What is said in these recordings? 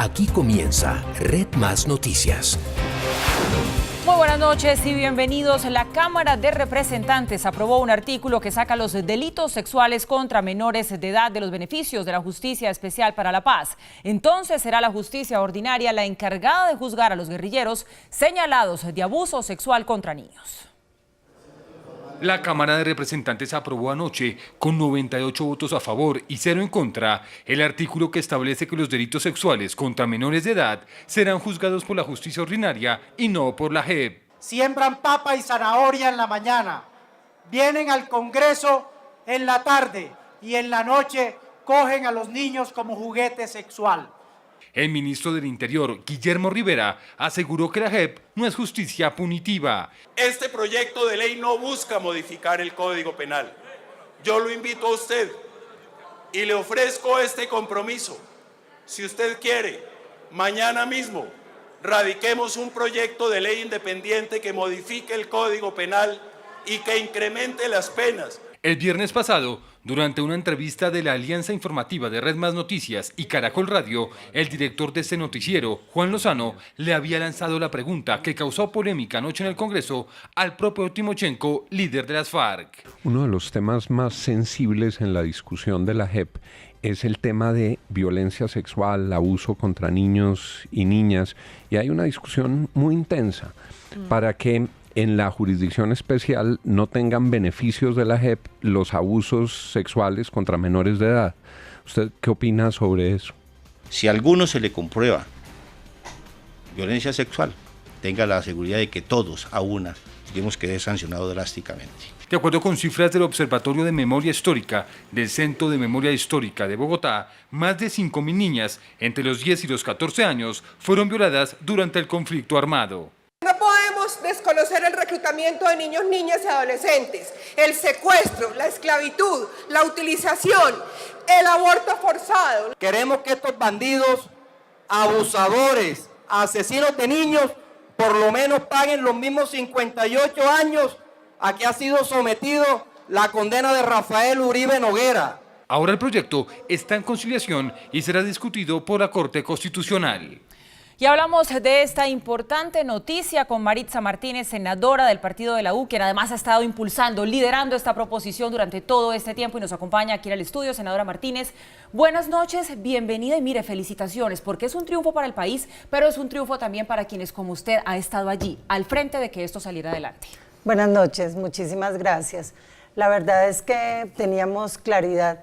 Aquí comienza Red Más Noticias. Muy buenas noches y bienvenidos. La Cámara de Representantes aprobó un artículo que saca los delitos sexuales contra menores de edad de los beneficios de la Justicia Especial para la Paz. Entonces será la justicia ordinaria la encargada de juzgar a los guerrilleros señalados de abuso sexual contra niños. La Cámara de Representantes aprobó anoche, con 98 votos a favor y 0 en contra, el artículo que establece que los delitos sexuales contra menores de edad serán juzgados por la justicia ordinaria y no por la JEP. Siembran papa y zanahoria en la mañana, vienen al Congreso en la tarde y en la noche cogen a los niños como juguete sexual. El ministro del Interior, Guillermo Rivera, aseguró que la JEP no es justicia punitiva. Este proyecto de ley no busca modificar el Código Penal. Yo lo invito a usted y le ofrezco este compromiso. Si usted quiere, mañana mismo radiquemos un proyecto de ley independiente que modifique el Código Penal y que incremente las penas. El viernes pasado, durante una entrevista de la Alianza Informativa de Red Más Noticias y Caracol Radio, el director de este noticiero, Juan Lozano, le había lanzado la pregunta que causó polémica anoche en el Congreso al propio Timochenko, líder de las FARC. Uno de los temas más sensibles en la discusión de la JEP es el tema de violencia sexual, abuso contra niños y niñas, y hay una discusión muy intensa para que en la jurisdicción especial no tengan beneficios de la JEP los abusos sexuales contra menores de edad. ¿Usted qué opina sobre eso? Si a alguno se le comprueba violencia sexual, tenga la seguridad de que todos, a una, tenemos que ser sancionados drásticamente. De acuerdo con cifras del Observatorio de Memoria Histórica del Centro de Memoria Histórica de Bogotá, más de 5.000 niñas entre los 10 y los 14 años fueron violadas durante el conflicto armado. No podemos desconocer el reclutamiento de niños, niñas y adolescentes, el secuestro, la esclavitud, la utilización, el aborto forzado. Queremos que estos bandidos, abusadores, asesinos de niños, por lo menos paguen los mismos 58 años a que ha sido sometido la condena de Rafael Uribe Noguera. Ahora el proyecto está en conciliación y será discutido por la Corte Constitucional. Y hablamos de esta importante noticia con Maritza Martínez, senadora del partido de la U, quien además ha estado impulsando, liderando esta proposición durante todo este tiempo y nos acompaña aquí en el estudio. Senadora Martínez, buenas noches, bienvenida y mire, felicitaciones, porque es un triunfo para el país, pero es un triunfo también para quienes como usted ha estado allí, al frente de que esto saliera adelante. Buenas noches, muchísimas gracias. La verdad es que teníamos claridad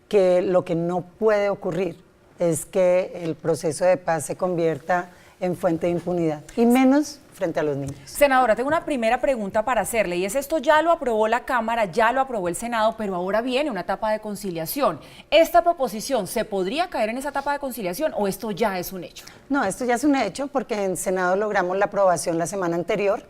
que lo que no puede ocurrir es que el proceso de paz se convierta en fuente de impunidad, y menos frente a los niños. Senadora, tengo una primera pregunta para hacerle, y es esto ya lo aprobó la Cámara, ya lo aprobó el Senado, pero ahora viene una etapa de conciliación. ¿Esta proposición se podría caer en esa etapa de conciliación o esto ya es un hecho? No, esto ya es un hecho porque en Senado logramos la aprobación la semana anterior,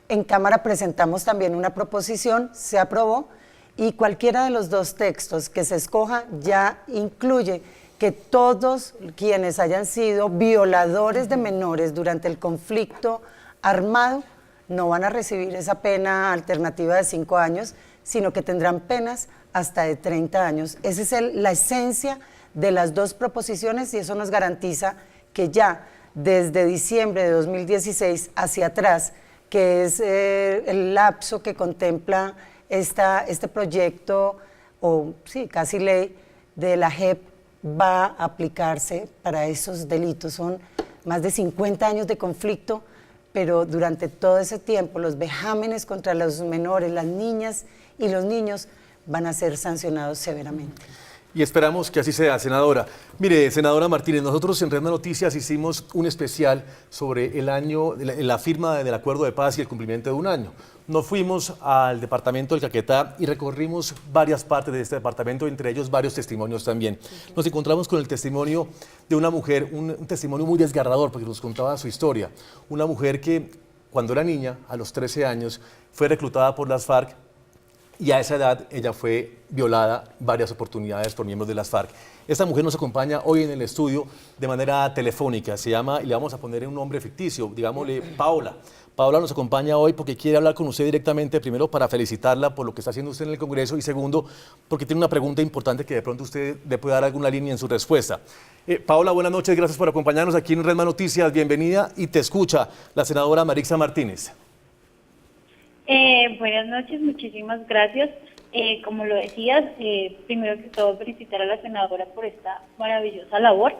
en Cámara presentamos también una proposición, se aprobó, y cualquiera de los dos textos que se escoja ya incluye que todos quienes hayan sido violadores de menores durante el conflicto armado no van a recibir esa pena alternativa de 5 años, sino que tendrán penas hasta de 30 años. Esa es la esencia de las dos proposiciones y eso nos garantiza que ya desde diciembre de 2016 hacia atrás, que es el lapso que contempla este proyecto, o sí, casi ley de la JEP, va a aplicarse para esos delitos. Son más de 50 años de conflicto, pero durante todo ese tiempo los vejámenes contra los menores, las niñas y los niños van a ser sancionados severamente. Y esperamos que así sea, senadora. Mire, senadora Martínez, nosotros en Red Noticias hicimos un especial sobre el año, la firma del acuerdo de paz y el cumplimiento de un año. Nos fuimos al departamento del Caquetá y recorrimos varias partes de este departamento, entre ellos varios testimonios también. Nos encontramos con el testimonio de una mujer, un testimonio muy desgarrador porque nos contaba su historia. Una mujer que cuando era niña, a los 13 años, fue reclutada por las FARC, y a esa edad ella fue violada varias oportunidades por miembros de las FARC. Esta mujer nos acompaña hoy en el estudio de manera telefónica, se llama, y le vamos a poner un nombre ficticio, digámosle Paola. Paola nos acompaña hoy porque quiere hablar con usted directamente, primero para felicitarla por lo que está haciendo usted en el Congreso y segundo porque tiene una pregunta importante que de pronto usted le puede dar alguna línea en su respuesta. Paola, buenas noches, gracias por acompañarnos aquí en Red Más Noticias, bienvenida y te escucha la senadora Maritza Martínez. Buenas noches, muchísimas gracias. Como lo decías, primero que todo felicitar a la senadora por esta maravillosa labor.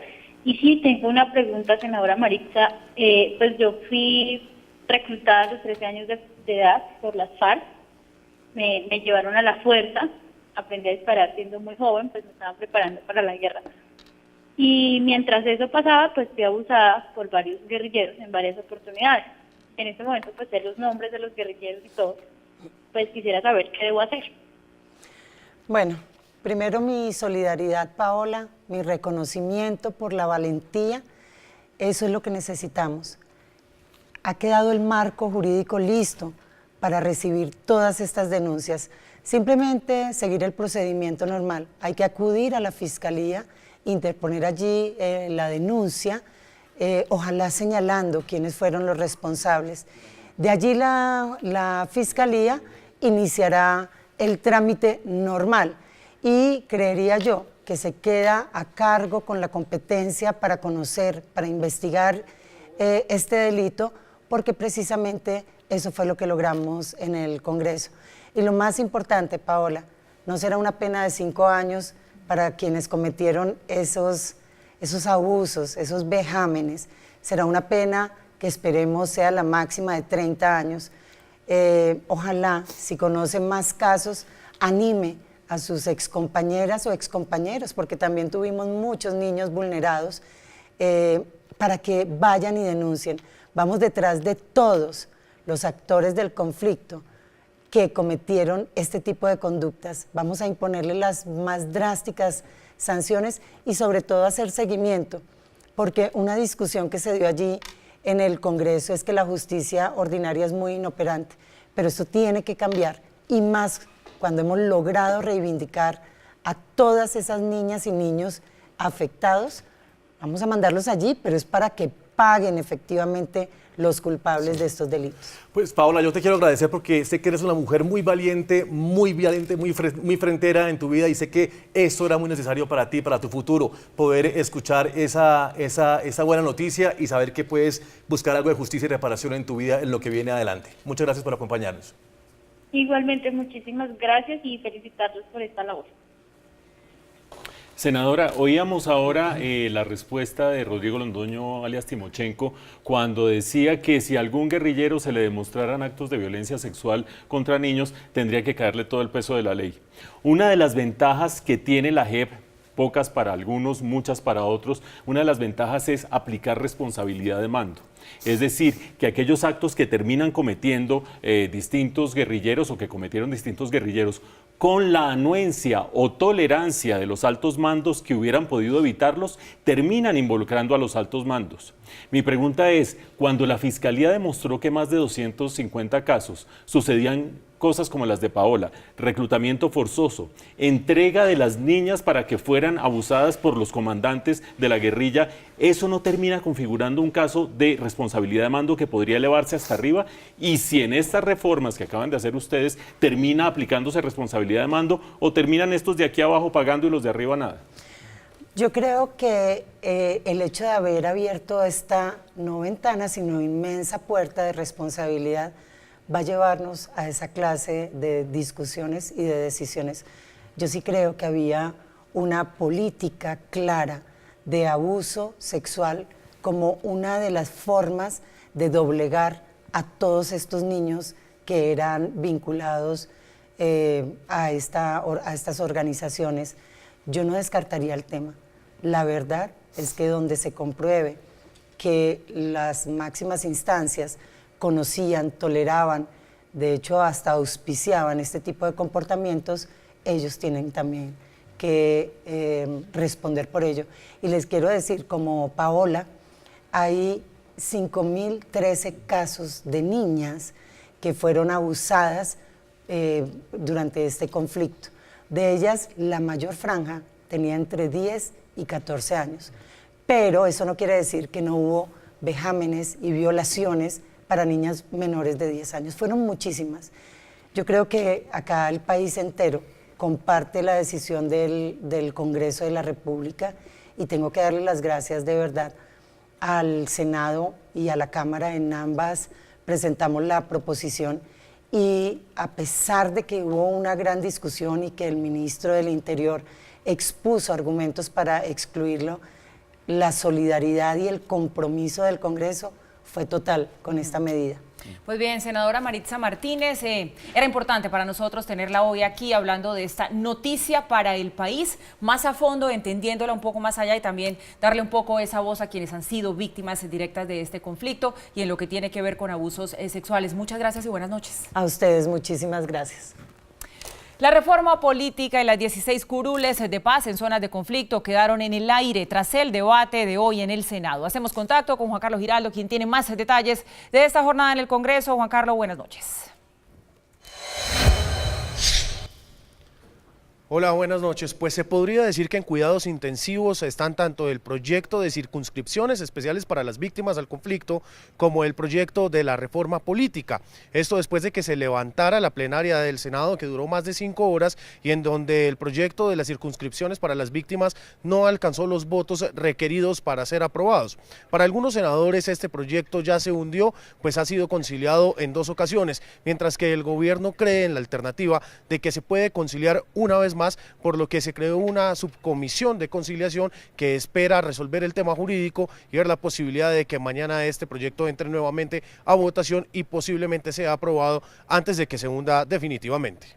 Y sí, tengo una pregunta, senadora Maritza. Pues yo fui reclutada a los 13 años de edad por las FARC, me llevaron a la fuerza, aprendí a disparar siendo muy joven, pues me estaban preparando para la guerra. Y mientras eso pasaba, pues fui abusada por varios guerrilleros en varias oportunidades. En este momento, pues sé los nombres de los guerrilleros y todo, pues quisiera saber qué debo hacer. Bueno, primero mi solidaridad, Paola, mi reconocimiento por la valentía, eso es lo que necesitamos. Ha quedado el marco jurídico listo para recibir todas estas denuncias. Simplemente seguir el procedimiento normal. Hay que acudir a la Fiscalía, interponer allí la denuncia, ojalá señalando quiénes fueron los responsables. De allí la Fiscalía iniciará el trámite normal y creería yo que se queda a cargo con la competencia para conocer, para investigar este delito, porque precisamente eso fue lo que logramos en el Congreso. Y lo más importante, Paola, no será una pena de 5 años para quienes cometieron esos abusos, esos vejámenes. Será una pena que esperemos sea la máxima de 30 años. Ojalá, si conocen más casos, anime a sus excompañeras o excompañeros, porque también tuvimos muchos niños vulnerados, para que vayan y denuncien. Vamos detrás de todos los actores del conflicto que cometieron este tipo de conductas. Vamos a imponerle las más drásticas sanciones y sobre todo hacer seguimiento, porque una discusión que se dio allí en el Congreso es que la justicia ordinaria es muy inoperante, pero esto tiene que cambiar, y más cuando hemos logrado reivindicar a todas esas niñas y niños afectados. Vamos a mandarlos allí, pero es para que paguen efectivamente los culpables de estos delitos. Pues Paola, yo te quiero agradecer porque sé que eres una mujer muy valiente, muy frentera en tu vida, y sé que esto era muy necesario para ti, para tu futuro, poder escuchar esa buena noticia y saber que puedes buscar algo de justicia y reparación en tu vida en lo que viene adelante. Muchas gracias por acompañarnos. Igualmente, muchísimas gracias y felicitarlos por esta labor. Senadora, oíamos ahora la respuesta de Rodrigo Londoño, alias Timochenko, cuando decía que si a algún guerrillero se le demostraran actos de violencia sexual contra niños, tendría que caerle todo el peso de la ley. Una de las ventajas que tiene la JEP, pocas para algunos, muchas para otros, una de las ventajas es aplicar responsabilidad de mando. Es decir, que aquellos actos que terminan cometiendo distintos guerrilleros o que cometieron distintos guerrilleros con la anuencia o tolerancia de los altos mandos que hubieran podido evitarlos, terminan involucrando a los altos mandos. Mi pregunta es, cuando la Fiscalía demostró que más de 250 casos sucedían cosas como las de Paola, reclutamiento forzoso, entrega de las niñas para que fueran abusadas por los comandantes de la guerrilla, ¿eso no termina configurando un caso de responsabilidad de mando que podría elevarse hasta arriba? Y si en estas reformas que acaban de hacer ustedes termina aplicándose responsabilidad de mando, o terminan estos de aquí abajo pagando y los de arriba nada. Yo creo que el hecho de haber abierto esta no ventana, sino inmensa puerta de responsabilidad, va a llevarnos a esa clase de discusiones y de decisiones. Yo sí creo que había una política clara de abuso sexual como una de las formas de doblegar a todos estos niños que eran vinculados a estas organizaciones. Yo no descartaría el tema. La verdad es que donde se compruebe que las máximas instancias conocían, toleraban, de hecho hasta auspiciaban este tipo de comportamientos, ellos tienen también que responder por ello. Y les quiero decir, como Paola, hay 5.013 casos de niñas que fueron abusadas durante este conflicto. De ellas, la mayor franja tenía entre 10 y 14 años. Pero eso no quiere decir que no hubo vejámenes y violaciones para niñas menores de 10 años. Fueron muchísimas. Yo creo que acá el país entero comparte la decisión del Congreso de la República y tengo que darle las gracias de verdad al Senado y a la Cámara. En ambas presentamos la proposición y a pesar de que hubo una gran discusión y que el ministro del Interior expuso argumentos para excluirlo, la solidaridad y el compromiso del Congreso fue total con esta medida. Pues bien, senadora Maritza Martínez, era importante para nosotros tenerla hoy aquí hablando de esta noticia para el país, más a fondo, entendiéndola un poco más allá y también darle un poco esa voz a quienes han sido víctimas directas de este conflicto y en lo que tiene que ver con abusos sexuales. Muchas gracias y buenas noches. A ustedes, muchísimas gracias. La reforma política y las 16 curules de paz en zonas de conflicto quedaron en el aire tras el debate de hoy en el Senado. Hacemos contacto con Juan Carlos Giraldo, quien tiene más detalles de esta jornada en el Congreso. Juan Carlos, buenas noches. Hola, buenas noches. Pues se podría decir que en cuidados intensivos están tanto el proyecto de circunscripciones especiales para las víctimas al conflicto como el proyecto de la reforma política. Esto después de que se levantara la plenaria del Senado, que duró más de 5 horas y en donde el proyecto de las circunscripciones para las víctimas no alcanzó los votos requeridos para ser aprobados. Para algunos senadores este proyecto ya se hundió, pues ha sido conciliado en 2 ocasiones, mientras que el gobierno cree en la alternativa de que se puede conciliar una vez más, por lo que se creó una subcomisión de conciliación que espera resolver el tema jurídico y ver la posibilidad de que mañana este proyecto entre nuevamente a votación y posiblemente sea aprobado antes de que se hunda definitivamente.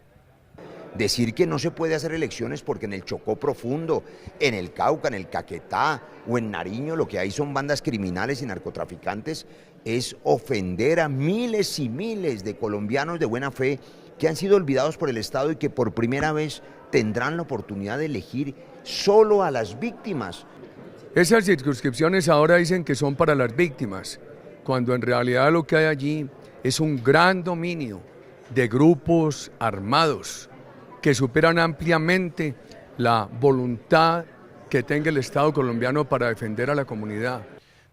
Decir que no se puede hacer elecciones porque en el Chocó profundo, en el Cauca, en el Caquetá o en Nariño lo que hay son bandas criminales y narcotraficantes es ofender a miles y miles de colombianos de buena fe que han sido olvidados por el Estado y que por primera vez tendrán la oportunidad de elegir solo a las víctimas. Esas circunscripciones ahora dicen que son para las víctimas, cuando en realidad lo que hay allí es un gran dominio de grupos armados que superan ampliamente la voluntad que tenga el Estado colombiano para defender a la comunidad.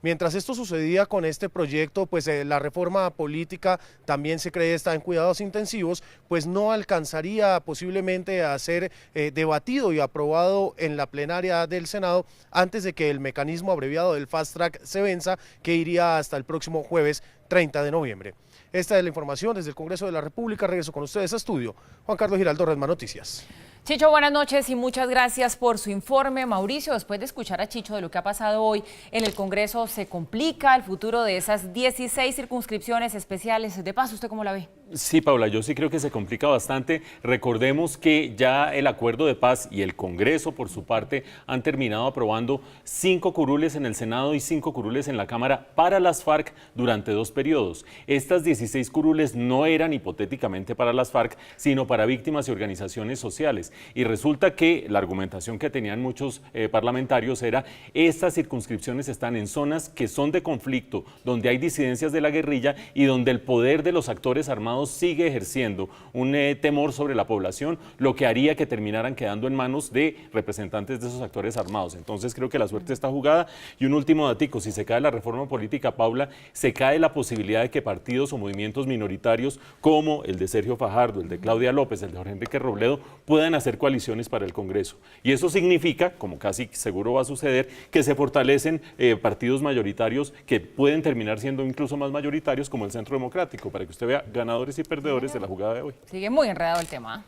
Mientras esto sucedía con este proyecto, pues la reforma política también se cree está en cuidados intensivos, pues no alcanzaría posiblemente a ser debatido y aprobado en la plenaria del Senado antes de que el mecanismo abreviado del Fast Track se venza, que iría hasta el próximo jueves 30 de noviembre. Esta es la información desde el Congreso de la República. Regreso con ustedes a estudio. Juan Carlos Giraldo, Red Más Noticias. Chicho, buenas noches y muchas gracias por su informe. Mauricio, después de escuchar a Chicho de lo que ha pasado hoy en el Congreso, ¿se complica el futuro de esas 16 circunscripciones especiales de paz? ¿Usted cómo la ve? Sí, Paula, yo sí creo que se complica bastante. Recordemos que ya el acuerdo de paz y el Congreso, por su parte, han terminado aprobando 5 curules en el Senado y 5 curules en la Cámara para las FARC durante 2 periodos. Estas 16 curules no eran hipotéticamente para las FARC, sino para víctimas y organizaciones sociales. Y resulta que la argumentación que tenían muchos parlamentarios era: estas circunscripciones están en zonas que son de conflicto, donde hay disidencias de la guerrilla y donde el poder de los actores armados sigue ejerciendo un temor sobre la población, lo que haría que terminaran quedando en manos de representantes de esos actores armados. Entonces creo que la suerte está jugada. Y un último datico: si se cae la reforma política, Paula, se cae la posibilidad de que partidos o movimientos minoritarios como el de Sergio Fajardo, el de Claudia López, el de Jorge Enrique Robledo, puedan hacer coaliciones para el Congreso. Y eso significa, como casi seguro va a suceder, que se fortalecen partidos mayoritarios que pueden terminar siendo incluso más mayoritarios, como el Centro Democrático, para que usted vea ganadores y perdedores de la jugada de hoy. Sigue muy enredado el tema.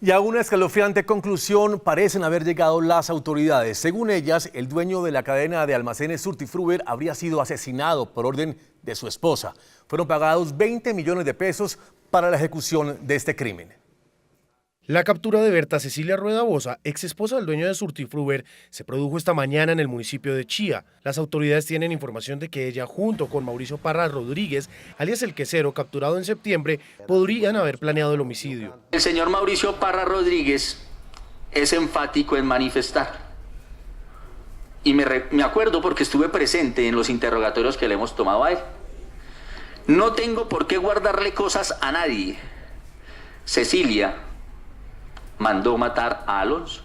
Y a una escalofriante conclusión parecen haber llegado las autoridades. Según ellas, el dueño de la cadena de almacenes Surtifruber habría sido asesinado por orden de su esposa. Fueron pagados 20 millones de pesos para la ejecución de este crimen. La captura de Berta Cecilia Rueda Boza, ex esposa del dueño de Surtifruber, se produjo esta mañana en el municipio de Chía. Las autoridades tienen información de que ella, junto con Mauricio Parra Rodríguez, alias El Quesero, capturado en septiembre, podrían haber planeado el homicidio. El señor Mauricio Parra Rodríguez es enfático en manifestar. Y me acuerdo porque estuve presente en los interrogatorios que le hemos tomado a él. No tengo por qué guardarle cosas a nadie. Cecilia mandó matar a Alonso.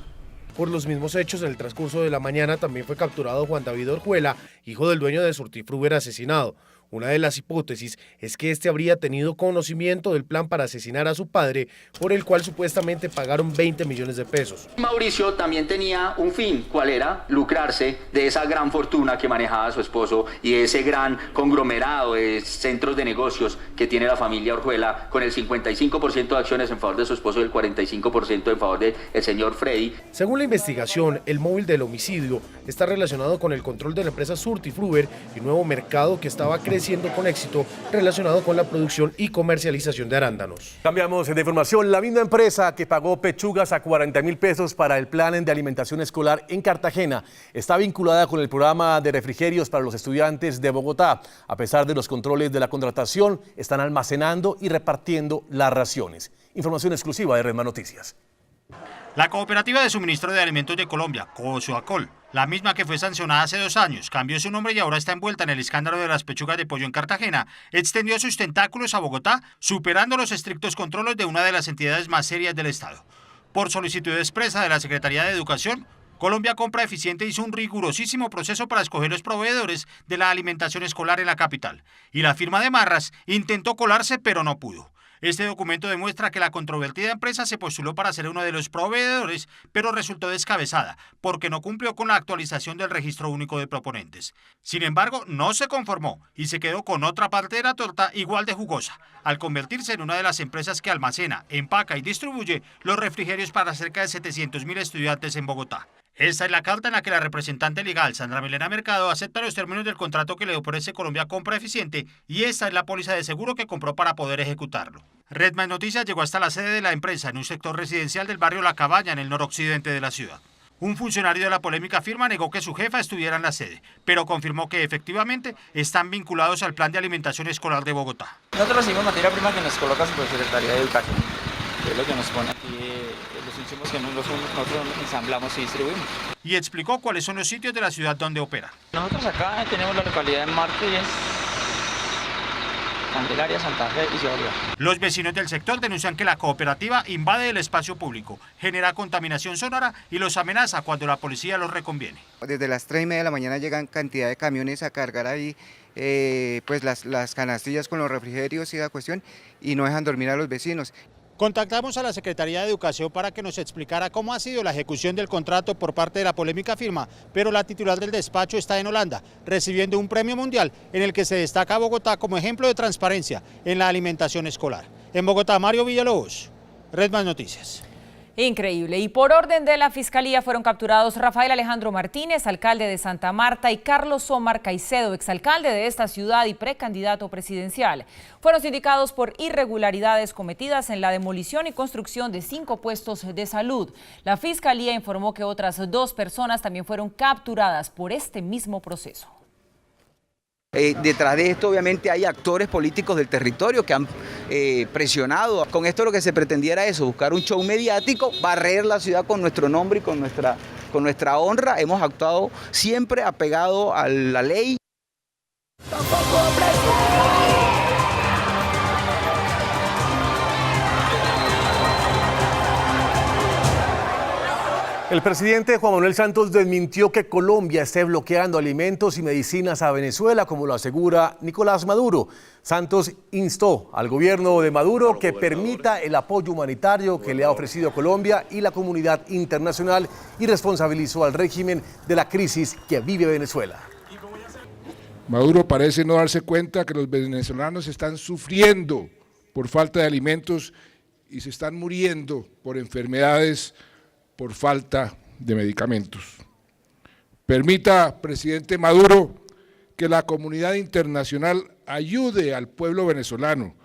Por los mismos hechos, en el transcurso de la mañana también fue capturado Juan David Orjuela, hijo del dueño de Surtifruber asesinado. Una de las hipótesis es que este habría tenido conocimiento del plan para asesinar a su padre, por el cual supuestamente pagaron 20 millones de pesos. Mauricio también tenía un fin, ¿cuál era? Lucrarse de esa gran fortuna que manejaba su esposo y ese gran conglomerado de centros de negocios que tiene la familia Orjuela, con el 55% de acciones en favor de su esposo y el 45% en favor del señor Freddy. Según la investigación, el móvil del homicidio está relacionado con el control de la empresa Surtifruber y un nuevo mercado que estaba creciendo con éxito relacionado con la producción y comercialización de arándanos. Cambiamos de información. La misma empresa que pagó pechugas a 40.000 pesos para el plan de alimentación escolar en Cartagena está vinculada con el programa de refrigerios para los estudiantes de Bogotá. A pesar de los controles de la contratación, están almacenando y repartiendo las raciones. Información exclusiva de Redman Noticias. La Cooperativa de Suministro de Alimentos de Colombia, Cosoacol, la misma que fue sancionada hace 2 años, cambió su nombre y ahora está envuelta en el escándalo de las pechugas de pollo en Cartagena, extendió sus tentáculos a Bogotá, superando los estrictos controles de una de las entidades más serias del Estado. Por solicitud expresa de la Secretaría de Educación, Colombia Compra Eficiente hizo un rigurosísimo proceso para escoger los proveedores de la alimentación escolar en la capital, y la firma de Marras intentó colarse pero no pudo. Este documento demuestra que la controvertida empresa se postuló para ser uno de los proveedores, pero resultó descabezada, porque no cumplió con la actualización del registro único de proponentes. Sin embargo, no se conformó y se quedó con otra parte de la torta igual de jugosa, al convertirse en una de las empresas que almacena, empaca y distribuye los refrigerios para cerca de 700.000 estudiantes en Bogotá. Esta es la carta en la que la representante legal, Sandra Milena Mercado, acepta los términos del contrato que le ofrece Colombia Compra Eficiente y esta es la póliza de seguro que compró para poder ejecutarlo. Redman Noticias llegó hasta la sede de la empresa en un sector residencial del barrio La Cabaña, en el noroccidente de la ciudad. Un funcionario de la polémica firma negó que su jefa estuviera en la sede, pero confirmó que efectivamente están vinculados al plan de alimentación escolar de Bogotá. Nosotros recibimos materia prima que nos coloca su Secretaría de Educación, que es lo que nos pone aquí los insumos que nosotros ensamblamos y distribuimos. Y explicó cuáles son los sitios de la ciudad donde opera. Nosotros acá tenemos la localidad de Mártires, Candelaria, Santa Fe y Ciudad Bolívar. Los vecinos del sector denuncian que la cooperativa invade el espacio público, genera contaminación sonora y los amenaza cuando la policía los reconviene. Desde las 3:30 de la mañana llegan cantidad de camiones a cargar ahí pues las canastillas con los refrigerios y la cuestión y no dejan dormir a los vecinos. Contactamos a la Secretaría de Educación para que nos explicara cómo ha sido la ejecución del contrato por parte de la polémica firma, pero la titular del despacho está en Holanda, recibiendo un premio mundial en el que se destaca a Bogotá como ejemplo de transparencia en la alimentación escolar. En Bogotá, Mario Villalobos, Redman Noticias. Increíble. Y por orden de la Fiscalía fueron capturados Rafael Alejandro Martínez, alcalde de Santa Marta, y Carlos Omar Caicedo, exalcalde de esta ciudad y precandidato presidencial. Fueron sindicados por irregularidades cometidas en la demolición y construcción de 5 puestos de salud. La Fiscalía informó que otras 2 personas también fueron capturadas por este mismo proceso. Detrás de esto obviamente hay actores políticos del territorio que han presionado. Con esto lo que se pretendía era eso, buscar un show mediático, barrer la ciudad con nuestro nombre y con nuestra honra. Hemos actuado siempre apegado a la ley. El presidente Juan Manuel Santos desmintió que Colombia esté bloqueando alimentos y medicinas a Venezuela, como lo asegura Nicolás Maduro. Santos instó al gobierno de Maduro que permita el apoyo humanitario que le ha ofrecido Colombia y la comunidad internacional y responsabilizó al régimen de la crisis que vive Venezuela. Maduro parece no darse cuenta que los venezolanos están sufriendo por falta de alimentos y se están muriendo por enfermedades por falta de medicamentos. Permita, presidente Maduro, que la comunidad internacional ayude al pueblo venezolano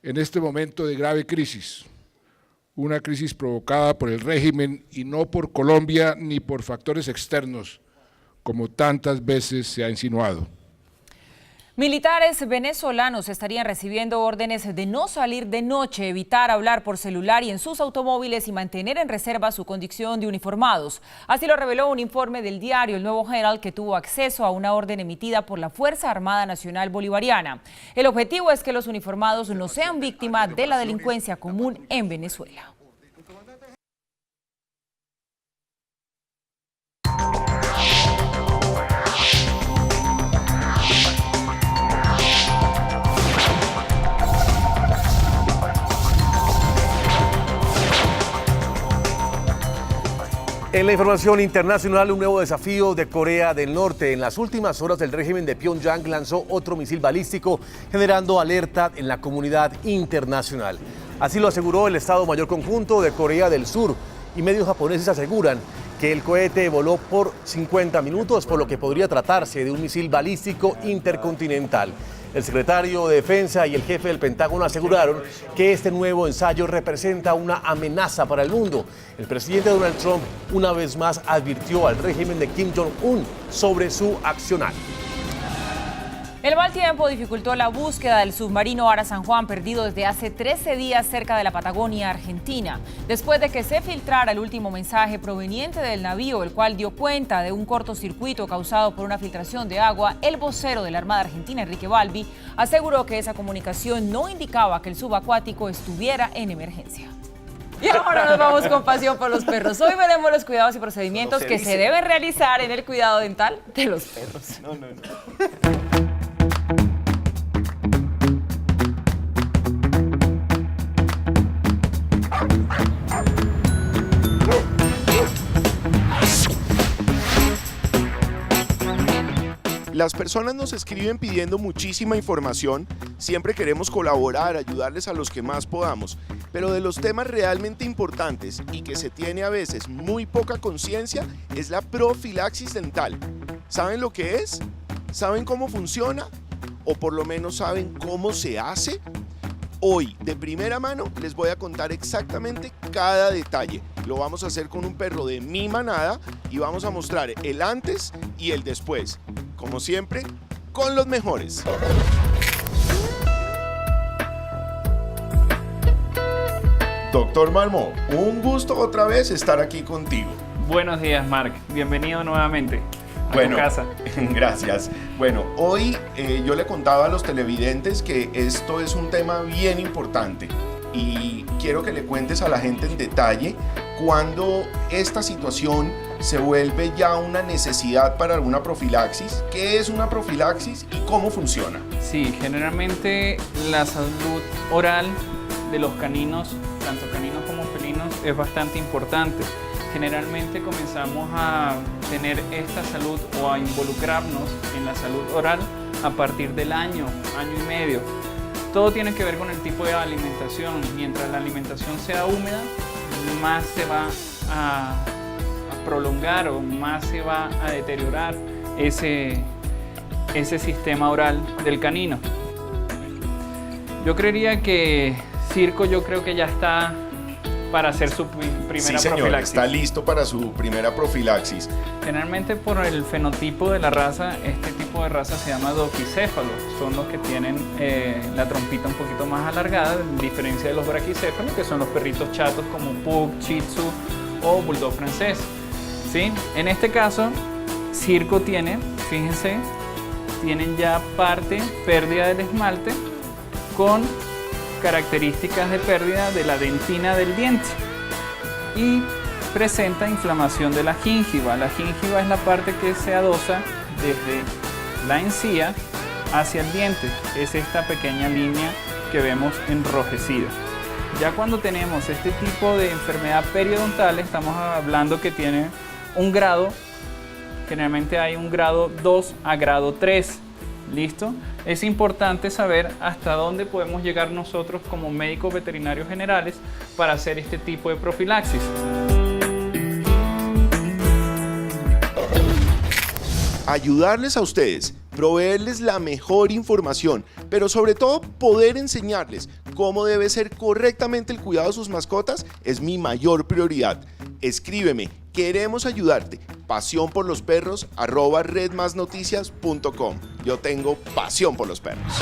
en este momento de grave crisis, una crisis provocada por el régimen y no por Colombia ni por factores externos, como tantas veces se ha insinuado. Militares venezolanos estarían recibiendo órdenes de no salir de noche, evitar hablar por celular y en sus automóviles y mantener en reserva su condición de uniformados. Así lo reveló un informe del diario El Nuevo Herald, que tuvo acceso a una orden emitida por la Fuerza Armada Nacional Bolivariana. El objetivo es que los uniformados no sean víctimas de la delincuencia común en Venezuela. En la información internacional, un nuevo desafío de Corea del Norte. En las últimas horas, el régimen de Pyongyang lanzó otro misil balístico, generando alerta en la comunidad internacional. Así lo aseguró el Estado Mayor Conjunto de Corea del Sur, y medios japoneses aseguran que el cohete voló por 50 minutos, por lo que podría tratarse de un misil balístico intercontinental. El secretario de Defensa y el jefe del Pentágono aseguraron que este nuevo ensayo representa una amenaza para el mundo. El presidente Donald Trump una vez más advirtió al régimen de Kim Jong-un sobre su accionar. El mal tiempo dificultó la búsqueda del submarino Ara San Juan, perdido desde hace 13 días cerca de la Patagonia, Argentina. Después de que se filtrara el último mensaje proveniente del navío, el cual dio cuenta de un cortocircuito causado por una filtración de agua, el vocero de la Armada Argentina, Enrique Balbi, aseguró que esa comunicación no indicaba que el subacuático estuviera en emergencia. Y ahora nos vamos con pasión por los perros. Hoy veremos los cuidados y procedimientos que se deben realizar en el cuidado dental de los perros. Las personas nos escriben pidiendo muchísima información, siempre queremos colaborar, ayudarles a los que más podamos, pero de los temas realmente importantes y que se tiene a veces muy poca conciencia es la profilaxis dental. ¿Saben lo que es? ¿Saben cómo funciona? ¿O por lo menos saben cómo se hace? Hoy, de primera mano, les voy a contar exactamente cada detalle. Lo vamos a hacer con un perro de mi manada y vamos a mostrar el antes y el después. Como siempre, con los mejores. Doctor Malmo, un gusto otra vez estar aquí contigo. Buenos días, Marc. Bienvenido nuevamente a tu casa. Gracias. Bueno, hoy yo le contaba a los televidentes que esto es un tema bien importante y quiero que le cuentes a la gente en detalle cuando esta situación se vuelve ya una necesidad para alguna profilaxis. ¿Qué es una profilaxis y cómo funciona? Sí, generalmente la salud oral de los caninos, tanto caninos como felinos, es bastante importante. Generalmente comenzamos a tener esta salud o a involucrarnos en la salud oral a partir del año y medio. Todo tiene que ver con el tipo de alimentación. Mientras la alimentación sea húmeda, más se va a prolongar o más se va a deteriorar ese sistema oral del canino. Yo creería que Circo ya está para hacer su primera sí, señor, profilaxis. Está listo para su primera profilaxis. Generalmente por el fenotipo de la raza, este tipo de raza se llama doquicéfalos. Son los que tienen la trompita un poquito más alargada, en diferencia de los braquicéfalos, que son los perritos chatos como Pug, Shih Tzu o Bulldog francés. ¿Sí? En este caso, Circo tienen ya pérdida del esmalte con características de pérdida de la dentina del diente y presenta inflamación de la gingiva. La gingiva es la parte que se adosa desde la encía hacia el diente. Es esta pequeña línea que vemos enrojecida. Ya cuando tenemos este tipo de enfermedad periodontal, estamos hablando que tiene un grado, generalmente hay un grado 2 a grado 3. ¿Listo? Es importante saber hasta dónde podemos llegar nosotros como médicos veterinarios generales para hacer este tipo de profilaxis. Ayudarles a ustedes, proveerles la mejor información, pero sobre todo poder enseñarles cómo debe ser correctamente el cuidado de sus mascotas es mi mayor prioridad. Escríbeme Queremos ayudarte. Pasión por los perros @redmasnoticias.com. Yo tengo pasión por los perros.